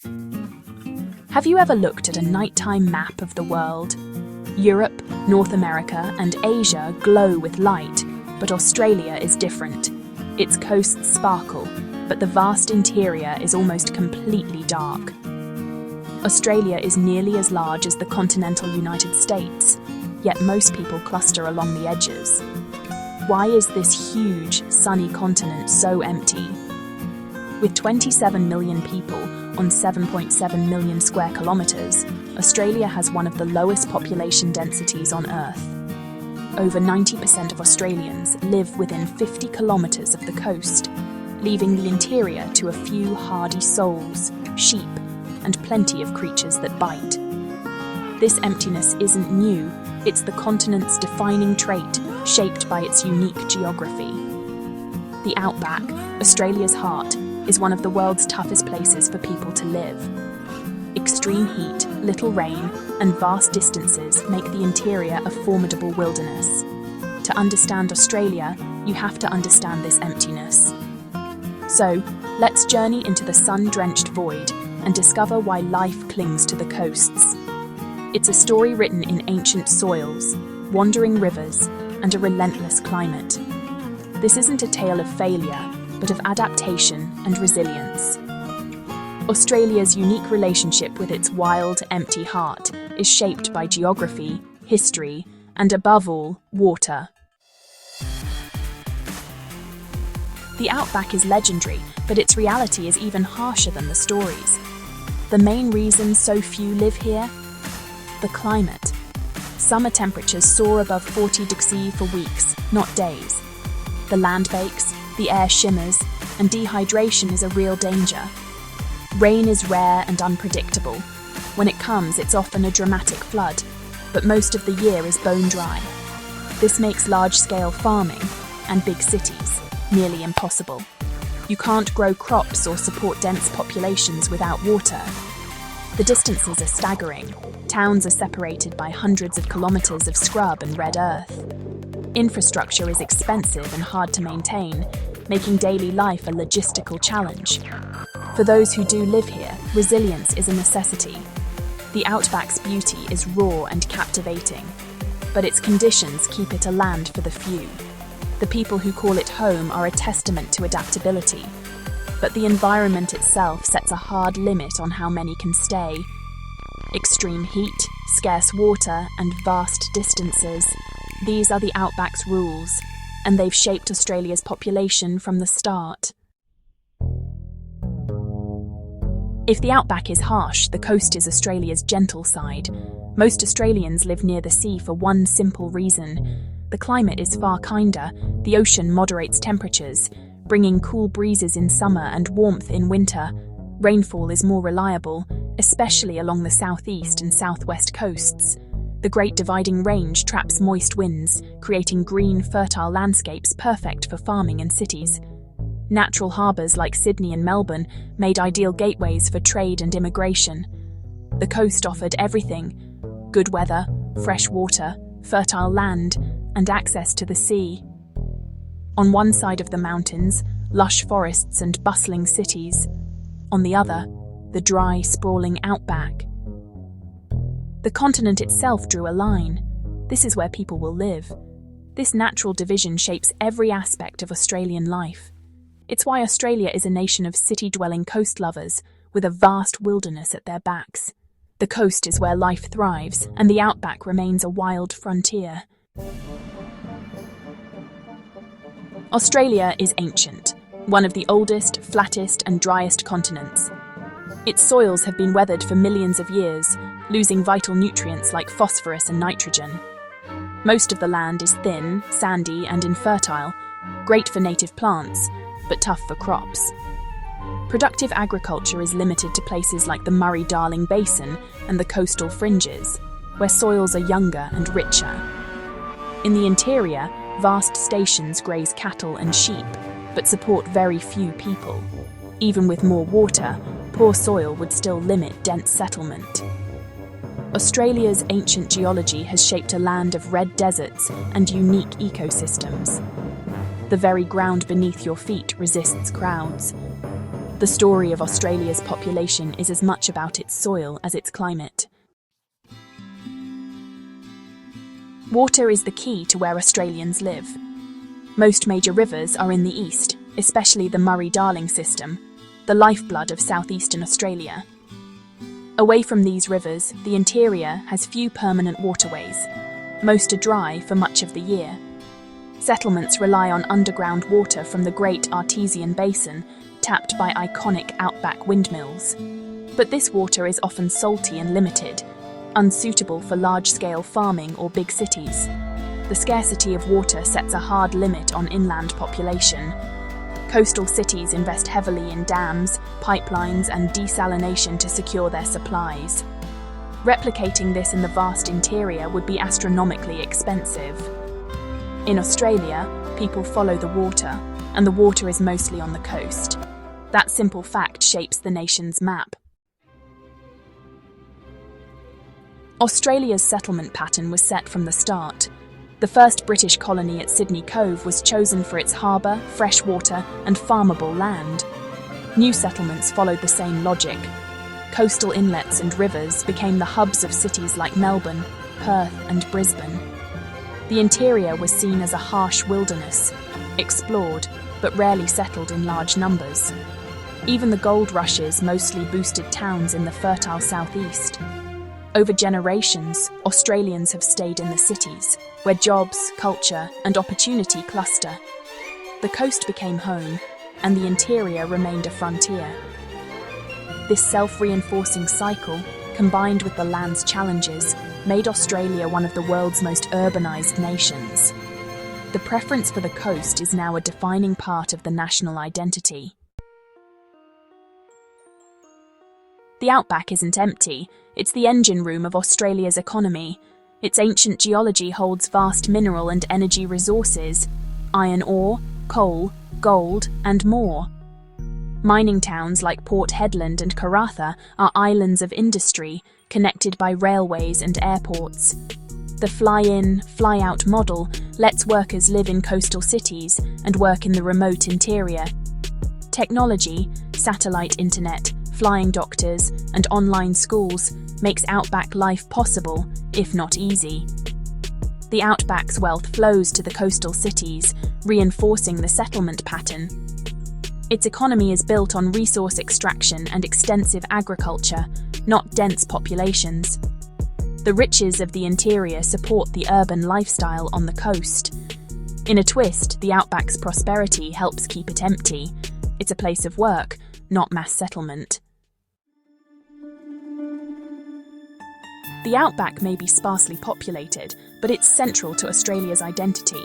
Have you ever looked at a nighttime map of the world? Europe, North America, and Asia glow with light, but Australia is different. Its coasts sparkle, but the vast interior is almost completely dark. Australia is nearly as large as the continental United States, yet most people cluster along the edges. Why is this huge, sunny continent so empty? With 27 million people on 7.7 million square kilometres, Australia has one of the lowest population densities on Earth. Over 90% of Australians live within 50 kilometres of the coast, leaving the interior to a few hardy souls, sheep, and plenty of creatures that bite. This emptiness isn't new, it's the continent's defining trait, shaped by its unique geography. The Outback, Australia's heart, is one of the world's toughest places for people to live. Extreme heat, little rain, and vast distances make the interior a formidable wilderness. To understand Australia, you have to understand this emptiness. So, let's journey into the sun-drenched void and discover why life clings to the coasts. It's a story written in ancient soils, wandering rivers, and a relentless climate. This isn't a tale of failure, but of adaptation and resilience. Australia's unique relationship with its wild, empty heart is shaped by geography, history, and above all, water. The Outback is legendary, but its reality is even harsher than the stories. The main reason so few live here? The climate. Summer temperatures soar above 40 degrees for weeks, not days. The land bakes, the air shimmers, and dehydration is a real danger. Rain is rare and unpredictable. When it comes, it's often a dramatic flood, but most of the year is bone dry. This makes large-scale farming, and big cities, nearly impossible. You can't grow crops or support dense populations without water. The distances are staggering. Towns are separated by hundreds of kilometers of scrub and red earth. Infrastructure is expensive and hard to maintain, making daily life a logistical challenge. For those who do live here, resilience is a necessity. The Outback's beauty is raw and captivating, but its conditions keep it a land for the few. The people who call it home are a testament to adaptability, but the environment itself sets a hard limit on how many can stay. Extreme heat, scarce water, and vast distances. These are the Outback's rules, and they've shaped Australia's population from the start. If the Outback is harsh, the coast is Australia's gentle side. Most Australians live near the sea for one simple reason. The climate is far kinder, the ocean moderates temperatures, bringing cool breezes in summer and warmth in winter. Rainfall is more reliable, especially along the southeast and southwest coasts. The Great Dividing Range traps moist winds, creating green, fertile landscapes perfect for farming and cities. Natural harbours like Sydney and Melbourne made ideal gateways for trade and immigration. The coast offered everything: good weather, fresh water, fertile land, and access to the sea. On one side of the mountains, lush forests and bustling cities. On the other, the dry, sprawling Outback. The continent itself drew a line. This is where people will live. This natural division shapes every aspect of Australian life. It's why Australia is a nation of city-dwelling coast lovers, with a vast wilderness at their backs. The coast is where life thrives, and the Outback remains a wild frontier. Australia is ancient, one of the oldest, flattest, and driest continents. Its soils have been weathered for millions of years, losing vital nutrients like phosphorus and nitrogen. Most of the land is thin, sandy, and infertile, great for native plants, but tough for crops. Productive agriculture is limited to places like the Murray-Darling Basin and the coastal fringes, where soils are younger and richer. In the interior, vast stations graze cattle and sheep, but support very few people. Even with more water, poor soil would still limit dense settlement. Australia's ancient geology has shaped a land of red deserts and unique ecosystems. The very ground beneath your feet resists crowds. The story of Australia's population is as much about its soil as its climate. Water is the key to where Australians live. Most major rivers are in the east, especially the Murray-Darling system, the lifeblood of southeastern Australia. Away from these rivers, the interior has few permanent waterways. Most are dry for much of the year. Settlements rely on underground water from the Great Artesian Basin, tapped by iconic Outback windmills. But this water is often salty and limited, unsuitable for large-scale farming or big cities. The scarcity of water sets a hard limit on inland population. Coastal cities invest heavily in dams, pipelines, and desalination to secure their supplies. Replicating this in the vast interior would be astronomically expensive. In Australia, people follow the water, and the water is mostly on the coast. That simple fact shapes the nation's map. Australia's settlement pattern was set from the start. The first British colony at Sydney Cove was chosen for its harbour, fresh water, and farmable land. New settlements followed the same logic. Coastal inlets and rivers became the hubs of cities like Melbourne, Perth, and Brisbane. The interior was seen as a harsh wilderness, explored, but rarely settled in large numbers. Even the gold rushes mostly boosted towns in the fertile southeast. Over generations, Australians have stayed in the cities, where jobs, culture, and opportunity cluster. The coast became home, and the interior remained a frontier. This self-reinforcing cycle, combined with the land's challenges, made Australia one of the world's most urbanised nations. The preference for the coast is now a defining part of the national identity. The Outback isn't empty. It's the engine room of Australia's economy. Its ancient geology holds vast mineral and energy resources, iron ore, coal, gold, and more. Mining towns like Port Hedland and Karratha are islands of industry, connected by railways and airports. The fly-in, fly-out model lets workers live in coastal cities and work in the remote interior. Technology, satellite internet, flying doctors, and online schools makes Outback life possible, if not easy. The Outback's wealth flows to the coastal cities, reinforcing the settlement pattern. Its economy is built on resource extraction and extensive agriculture, not dense populations. The riches of the interior support the urban lifestyle on the coast. In a twist, the Outback's prosperity helps keep it empty. It's a place of work, not mass settlement. The Outback may be sparsely populated, but it's central to Australia's identity.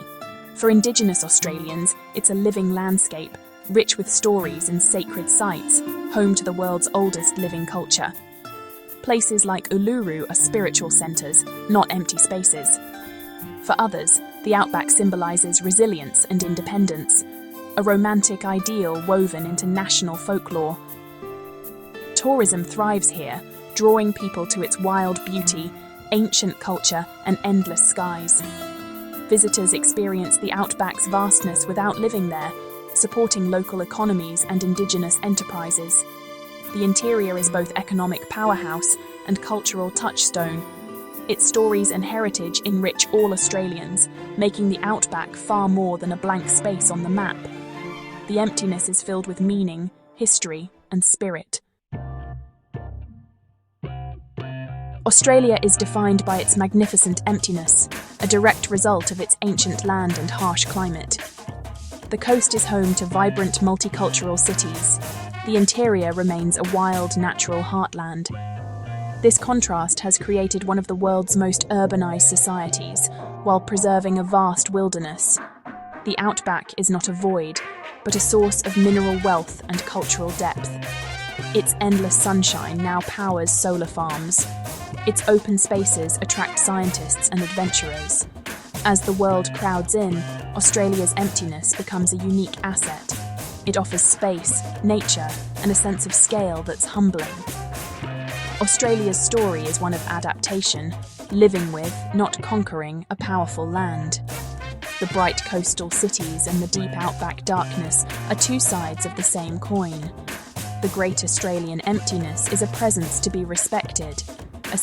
For Indigenous Australians, it's a living landscape, rich with stories and sacred sites, home to the world's oldest living culture. Places like Uluru are spiritual centres, not empty spaces. For others, the Outback symbolises resilience and independence, a romantic ideal woven into national folklore. Tourism thrives here, drawing people to its wild beauty, ancient culture, and endless skies. Visitors experience the Outback's vastness without living there, supporting local economies and Indigenous enterprises. The interior is both economic powerhouse and cultural touchstone. Its stories and heritage enrich all Australians, making the Outback far more than a blank space on the map. The emptiness is filled with meaning, history, and spirit. Australia is defined by its magnificent emptiness, a direct result of its ancient land and harsh climate. The coast is home to vibrant multicultural cities. The interior remains a wild, natural heartland. This contrast has created one of the world's most urbanized societies, while preserving a vast wilderness. The Outback is not a void, but a source of mineral wealth and cultural depth. Its endless sunshine now powers solar farms. Its open spaces attract scientists and adventurers. As the world crowds in, Australia's emptiness becomes a unique asset. It offers space, nature, and a sense of scale that's humbling. Australia's story is one of adaptation, living with, not conquering, a powerful land. The bright coastal cities and the deep Outback darkness are two sides of the same coin. the Great Australian Emptiness is a presence to be respected, a